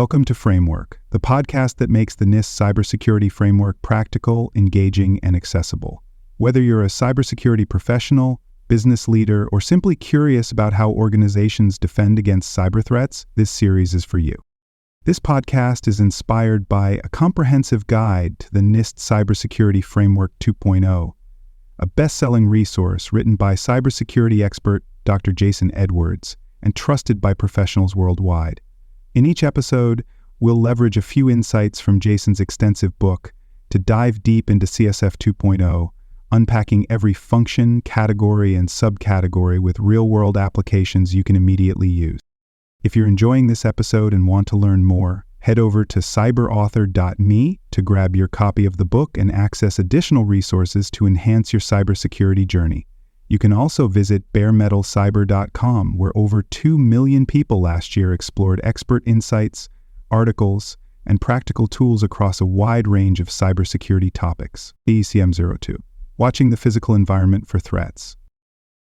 Welcome to Framework, the podcast that makes the NIST cybersecurity framework practical, engaging, and accessible. Whether you're a cybersecurity professional, business leader, or simply curious about how organizations defend against cyber threats, this series is for you. This podcast is inspired by a comprehensive guide to the NIST Cybersecurity Framework 2.0, a best-selling resource written by cybersecurity expert Dr. Jason Edwards and trusted by professionals worldwide. In each episode, we'll leverage a few insights from Jason's extensive book to dive deep into CSF 2.0, unpacking every function, category, and subcategory with real-world applications you can immediately use. If you're enjoying this episode and want to learn more, head over to cyberauthor.me to grab your copy of the book and access additional resources to enhance your cybersecurity journey. You can also visit baremetalcyber.com, where over 2 million people last year explored expert insights, articles, and practical tools across a wide range of cybersecurity topics. DE.CM-02. Watching the physical environment for threats.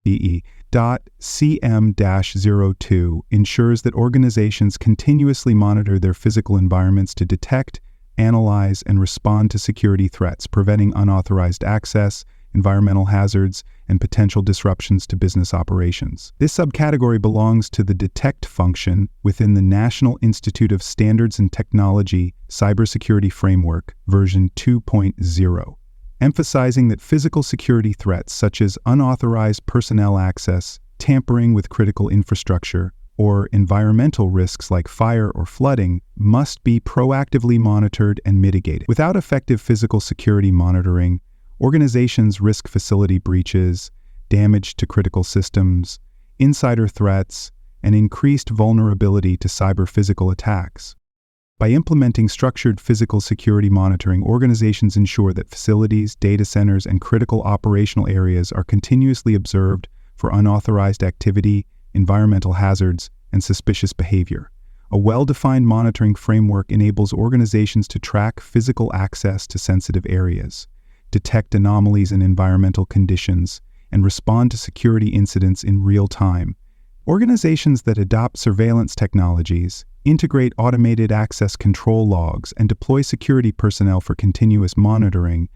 DE.CM-02 ensures that organizations continuously monitor their physical environments to detect, analyze, and respond to security threats, preventing unauthorized access, environmental hazards, and potential disruptions to business operations. This subcategory belongs to the Detect function within the National Institute of Standards and Technology Cybersecurity Framework, version 2.0, emphasizing that physical security threats such as unauthorized personnel access, tampering with critical infrastructure, or environmental risks like fire or flooding must be proactively monitored and mitigated. Without effective physical security monitoring, organizations risk facility breaches, damage to critical systems, insider threats, and increased vulnerability to cyber-physical attacks. By implementing structured physical security monitoring, organizations ensure that facilities, data centers, and critical operational areas are continuously observed for unauthorized activity, environmental hazards, and suspicious behavior. A well-defined monitoring framework enables organizations to track physical access to sensitive areas, detect anomalies in environmental conditions, and respond to security incidents in real time. Organizations that adopt surveillance technologies, integrate automated access control logs, and deploy security personnel for continuous monitoring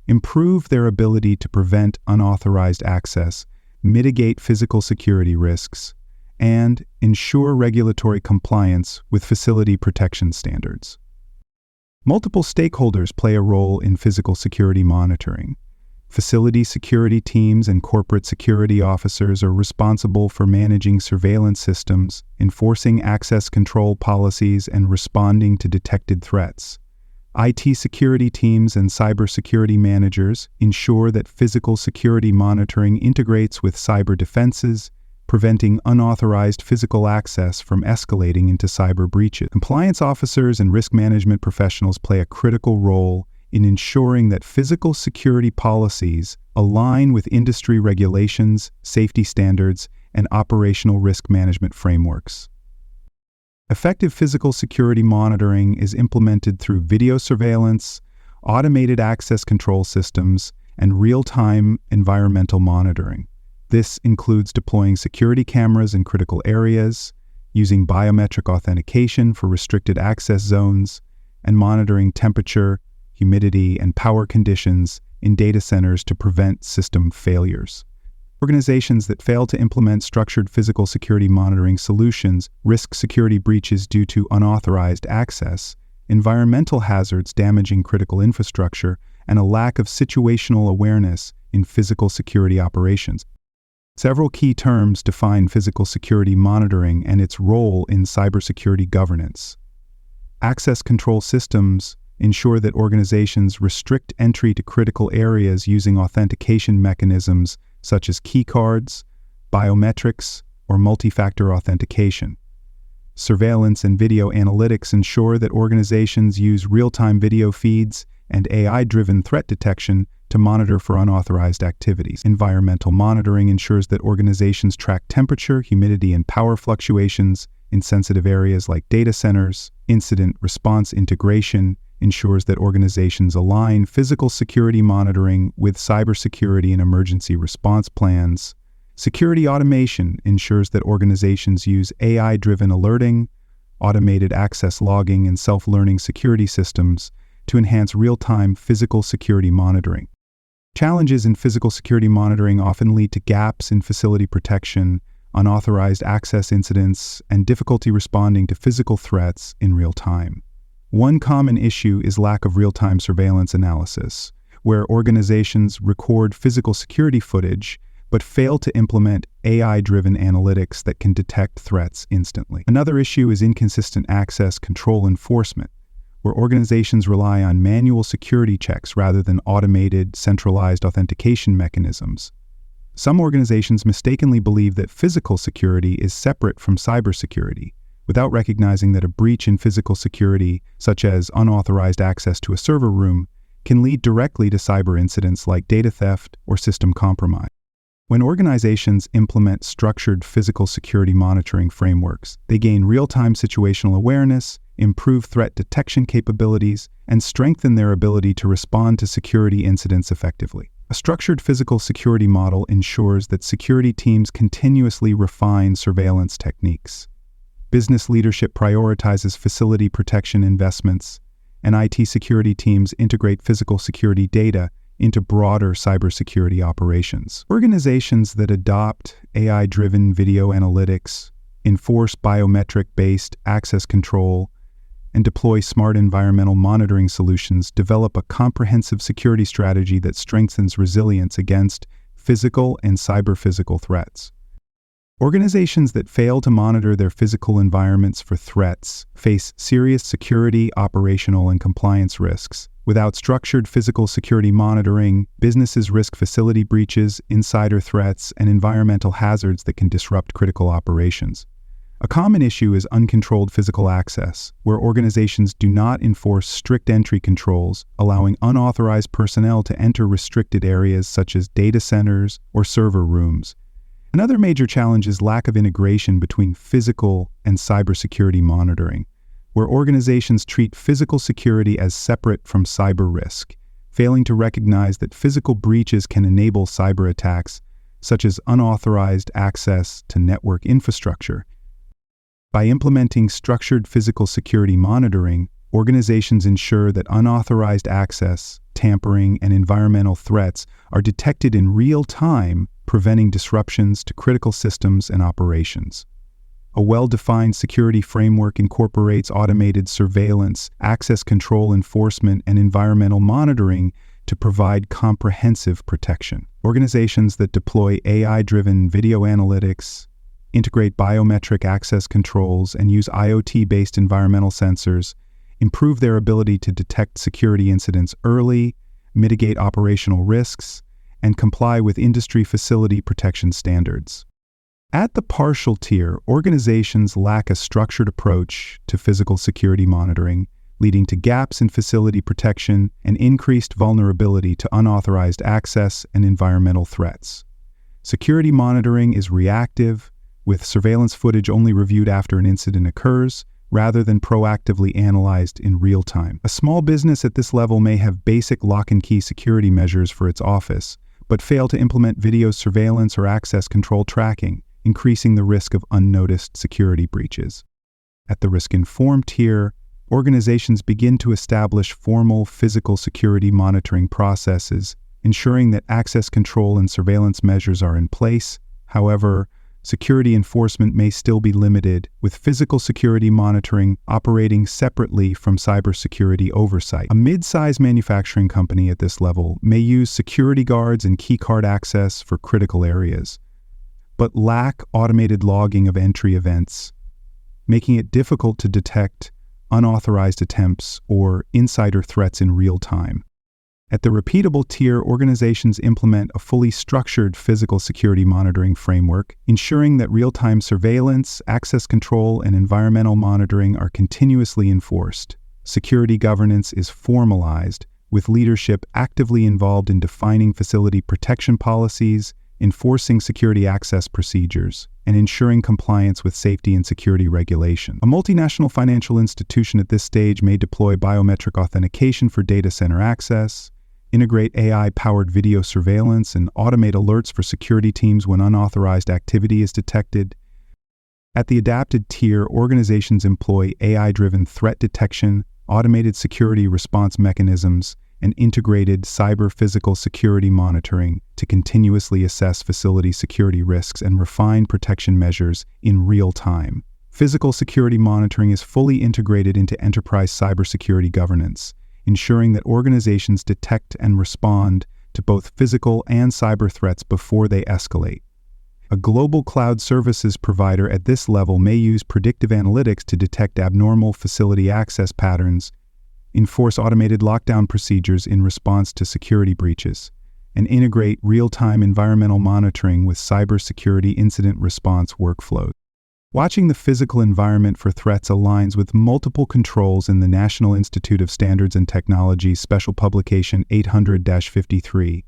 improve their ability to prevent unauthorized access, mitigate physical security risks, and ensure regulatory compliance with facility protection standards. Multiple stakeholders play a role in physical security monitoring. Facility security teams and corporate security officers are responsible for managing surveillance systems, enforcing access control policies, and responding to detected threats. IT security teams and cybersecurity managers ensure that physical security monitoring integrates with cyber defenses, preventing unauthorized physical access from escalating into cyber breaches. Compliance officers and risk management professionals play a critical role in ensuring that physical security policies align with industry regulations, safety standards, and operational risk management frameworks. Effective physical security monitoring is implemented through video surveillance, automated access control systems, and real-time environmental monitoring. This includes deploying security cameras in critical areas, using biometric authentication for restricted access zones, and monitoring temperature, humidity, and power conditions in data centers to prevent system failures. Organizations that fail to implement structured physical security monitoring solutions risk security breaches due to unauthorized access, environmental hazards damaging critical infrastructure, and a lack of situational awareness in physical security operations. Several key terms define physical security monitoring and its role in cybersecurity governance. Access control systems ensure that organizations restrict entry to critical areas using authentication mechanisms such as keycards, biometrics, or multi-factor authentication. Surveillance and video analytics ensure that organizations use real-time video feeds and AI-driven threat detection to monitor for unauthorized activities. Environmental monitoring ensures that organizations track temperature, humidity, and power fluctuations in sensitive areas like data centers. Incident response integration ensures that organizations align physical security monitoring with cybersecurity and emergency response plans. Security automation ensures that organizations use AI-driven alerting, automated access logging, and self-learning security systems to enhance real-time physical security monitoring. Challenges in physical security monitoring often lead to gaps in facility protection, unauthorized access incidents, and difficulty responding to physical threats in real time. One common issue is lack of real-time surveillance analysis, where organizations record physical security footage but fail to implement AI-driven analytics that can detect threats instantly. Another issue is inconsistent access control enforcement, where organizations rely on manual security checks rather than automated, centralized authentication mechanisms. Some organizations mistakenly believe that physical security is separate from cybersecurity, without recognizing that a breach in physical security, such as unauthorized access to a server room, can lead directly to cyber incidents like data theft or system compromise. When organizations implement structured physical security monitoring frameworks, they gain real-time situational awareness, improve threat detection capabilities, and strengthen their ability to respond to security incidents effectively. A structured physical security model ensures that security teams continuously refine surveillance techniques. Business leadership prioritizes facility protection investments, and IT security teams integrate physical security data into broader cybersecurity operations. Organizations that adopt AI-driven video analytics, enforce biometric-based access control, and deploy smart environmental monitoring solutions develop a comprehensive security strategy that strengthens resilience against physical and cyber-physical threats. Organizations that fail to monitor their physical environments for threats face serious security, operational, and compliance risks. Without structured physical security monitoring, businesses risk facility breaches, insider threats, and environmental hazards that can disrupt critical operations. A common issue is uncontrolled physical access, where organizations do not enforce strict entry controls, allowing unauthorized personnel to enter restricted areas such as data centers or server rooms. Another major challenge is lack of integration between physical and cybersecurity monitoring, where organizations treat physical security as separate from cyber risk, failing to recognize that physical breaches can enable cyber attacks, such as unauthorized access to network infrastructure. By implementing structured physical security monitoring, organizations ensure that unauthorized access, tampering, and environmental threats are detected in real time, preventing disruptions to critical systems and operations. A well-defined security framework incorporates automated surveillance, access control enforcement, and environmental monitoring to provide comprehensive protection. Organizations that deploy AI-driven video analytics, integrate biometric access controls, and use IoT-based environmental sensors improve their ability to detect security incidents early, mitigate operational risks, and comply with industry facility protection standards. At the partial tier, organizations lack a structured approach to physical security monitoring, leading to gaps in facility protection and increased vulnerability to unauthorized access and environmental threats. Security monitoring is reactive, with surveillance footage only reviewed after an incident occurs, rather than proactively analyzed in real time. A small business at this level may have basic lock-and-key security measures for its office, but fail to implement video surveillance or access control tracking, increasing the risk of unnoticed security breaches. At the risk-informed tier, organizations begin to establish formal physical security monitoring processes, ensuring that access control and surveillance measures are in place. However, security enforcement may still be limited, with physical security monitoring operating separately from cybersecurity oversight. A mid-size manufacturing company at this level may use security guards and keycard access for critical areas, but lack automated logging of entry events, making it difficult to detect unauthorized attempts or insider threats in real time. At the repeatable tier, organizations implement a fully structured physical security monitoring framework, ensuring that real-time surveillance, access control, and environmental monitoring are continuously enforced. Security governance is formalized, with leadership actively involved in defining facility protection policies, enforcing security access procedures, and ensuring compliance with safety and security regulation. A multinational financial institution at this stage may deploy biometric authentication for data center access, integrate AI-powered video surveillance, and automate alerts for security teams when unauthorized activity is detected. At the adapted tier, organizations employ AI-driven threat detection, automated security response mechanisms, and integrated cyber-physical security monitoring to continuously assess facility security risks and refine protection measures in real time. Physical security monitoring is fully integrated into enterprise cybersecurity governance, ensuring that organizations detect and respond to both physical and cyber threats before they escalate. A global cloud services provider at this level may use predictive analytics to detect abnormal facility access patterns, enforce automated lockdown procedures in response to security breaches, and integrate real-time environmental monitoring with cybersecurity incident response workflows. Watching the physical environment for threats aligns with multiple controls in the National Institute of Standards and Technology's Special Publication 800-53,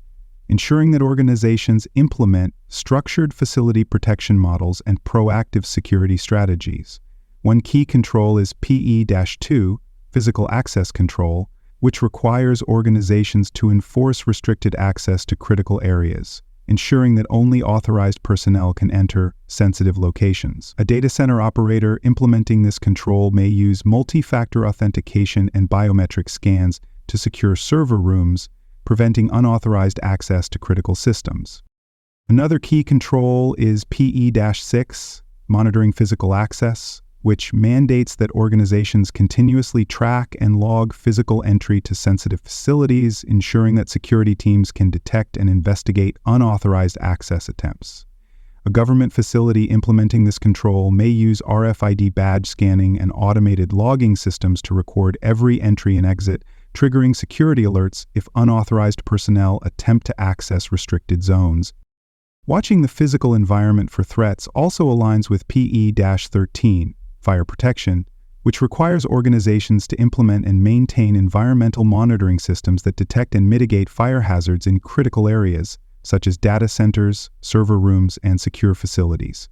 ensuring that organizations implement structured facility protection models and proactive security strategies. One key control is PE-2, Physical Access Control, which requires organizations to enforce restricted access to critical areas, ensuring that only authorized personnel can enter sensitive locations. A data center operator implementing this control may use multi-factor authentication and biometric scans to secure server rooms, preventing unauthorized access to critical systems. Another key control is PE-6, Monitoring Physical Access, which mandates that organizations continuously track and log physical entry to sensitive facilities, ensuring that security teams can detect and investigate unauthorized access attempts. A government facility implementing this control may use RFID badge scanning and automated logging systems to record every entry and exit, triggering security alerts if unauthorized personnel attempt to access restricted zones. Watching the physical environment for threats also aligns with PE-13, Fire Protection, which requires organizations to implement and maintain environmental monitoring systems that detect and mitigate fire hazards in critical areas, such as data centers, server rooms, and secure facilities.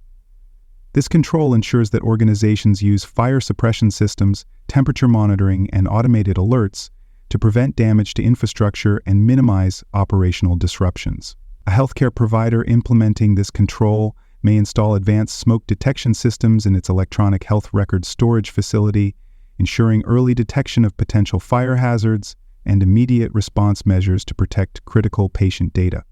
This control ensures that organizations use fire suppression systems, temperature monitoring, and automated alerts to prevent damage to infrastructure and minimize operational disruptions. A healthcare provider implementing this control may install advanced smoke detection systems in its electronic health record storage facility, ensuring early detection of potential fire hazards and immediate response measures to protect critical patient data.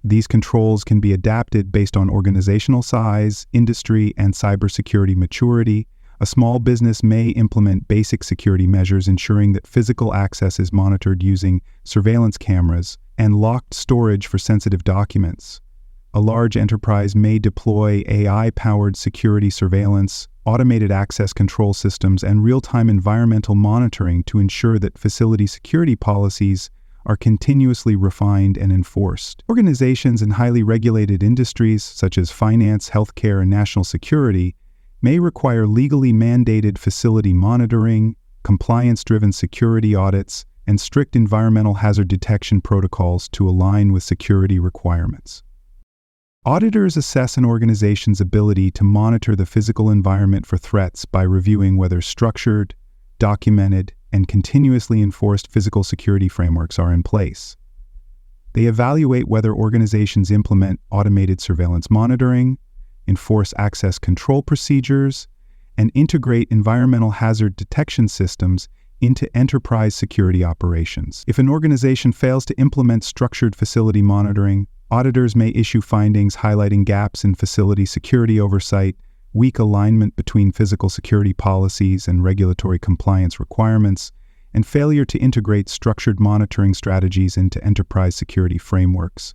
These controls can be adapted based on organizational size, industry, and cybersecurity maturity. A small business may implement basic security measures ensuring that physical access is monitored using surveillance cameras and locked storage for sensitive documents. A large enterprise may deploy AI-powered security surveillance, automated access control systems, and real-time environmental monitoring to ensure that facility security policies are continuously refined and enforced. Organizations in highly regulated industries, such as finance, healthcare, and national security, may require legally mandated facility monitoring, compliance-driven security audits, and strict environmental hazard detection protocols to align with security requirements. Auditors assess an organization's ability to monitor the physical environment for threats by reviewing whether structured, documented, and continuously enforced physical security frameworks are in place. They evaluate whether organizations implement automated surveillance monitoring, enforce access control procedures, and integrate environmental hazard detection systems into enterprise security operations. If an organization fails to implement structured facility monitoring, auditors may issue findings highlighting gaps in facility security oversight, weak alignment between physical security policies and regulatory compliance requirements, and failure to integrate structured monitoring strategies into enterprise security frameworks.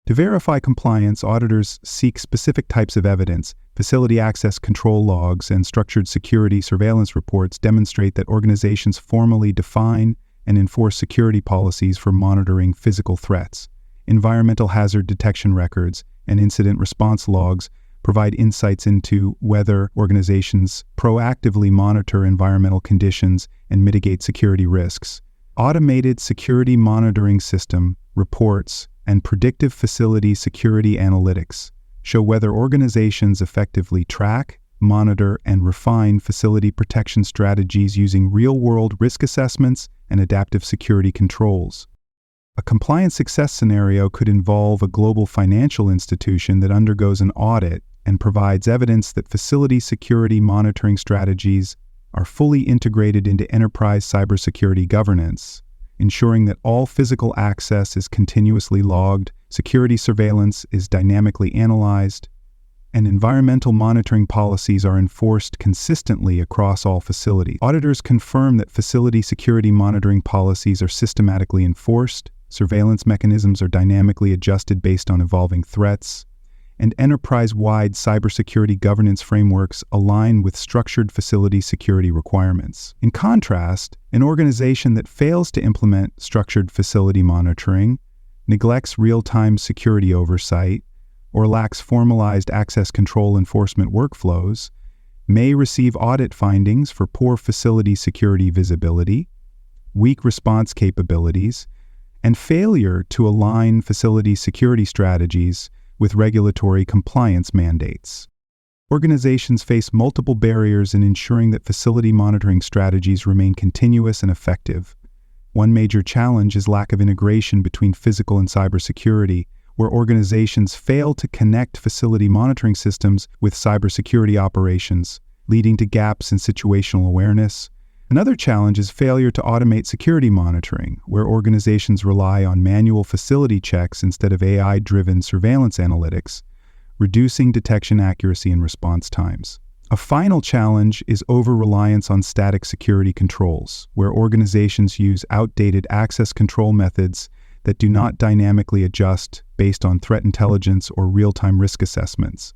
To verify compliance, auditors seek specific types of evidence. Facility access control logs and structured security surveillance reports demonstrate that organizations formally define and enforce security policies for monitoring physical threats. Environmental hazard detection records and incident response logs provide insights into whether organizations proactively monitor environmental conditions and mitigate security risks. Automated security monitoring system reports and predictive facility security analytics show whether organizations effectively track, monitor, and refine facility protection strategies using real-world risk assessments and adaptive security controls. A compliance success scenario could involve a global financial institution that undergoes an audit and provides evidence that facility security monitoring strategies are fully integrated into enterprise cybersecurity governance, ensuring that all physical access is continuously logged, security surveillance is dynamically analyzed, and environmental monitoring policies are enforced consistently across all facilities. Auditors confirm that facility security monitoring policies are systematically enforced, surveillance mechanisms are dynamically adjusted based on evolving threats, and enterprise-wide cybersecurity governance frameworks align with structured facility security requirements. In contrast, an organization that fails to implement structured facility monitoring, neglects real-time security oversight, or lacks formalized access control enforcement workflows, may receive audit findings for poor facility security visibility, weak response capabilities, and failure to align facility security strategies with regulatory compliance mandates. Organizations face multiple barriers in ensuring that facility monitoring strategies remain continuous and effective. One major challenge is lack of integration between physical and cybersecurity, where organizations fail to connect facility monitoring systems with cybersecurity operations, leading to gaps in situational awareness. Another challenge is failure to automate security monitoring, where organizations rely on manual facility checks instead of AI-driven surveillance analytics, reducing detection accuracy and response times. A final challenge is over-reliance on static security controls, where organizations use outdated access control methods that do not dynamically adjust based on threat intelligence or real-time risk assessments.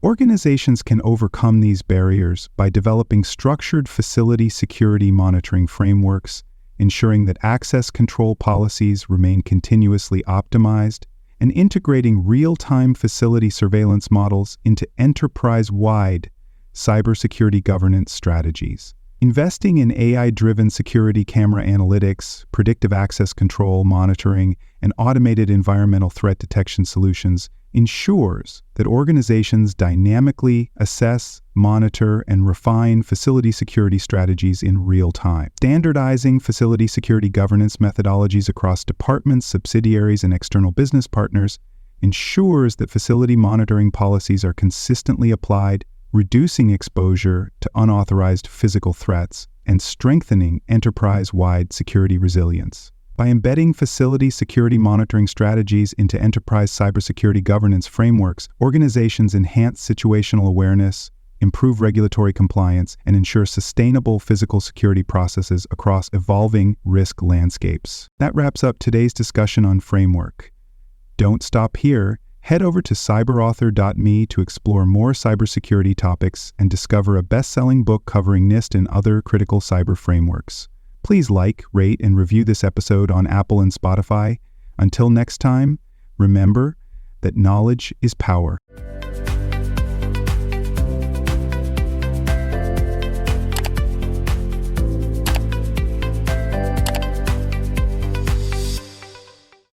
Organizations can overcome these barriers by developing structured facility security monitoring frameworks, ensuring that access control policies remain continuously optimized, and integrating real-time facility surveillance models into enterprise-wide cybersecurity governance strategies. Investing in AI-driven security camera analytics, predictive access control monitoring, and automated environmental threat detection solutions ensures that organizations dynamically assess, monitor, and refine facility security strategies in real time. Standardizing facility security governance methodologies across departments, subsidiaries, and external business partners ensures that facility monitoring policies are consistently applied, reducing exposure to unauthorized physical threats and strengthening enterprise-wide security resilience. By embedding facility security monitoring strategies into enterprise cybersecurity governance frameworks, organizations enhance situational awareness, improve regulatory compliance, and ensure sustainable physical security processes across evolving risk landscapes. That wraps up today's discussion on framework. Don't stop here. Head over to cyberauthor.me to explore more cybersecurity topics and discover a best-selling book covering NIST and other critical cyber frameworks. Please like, rate, and review this episode on Apple and Spotify. Until next time, remember that knowledge is power.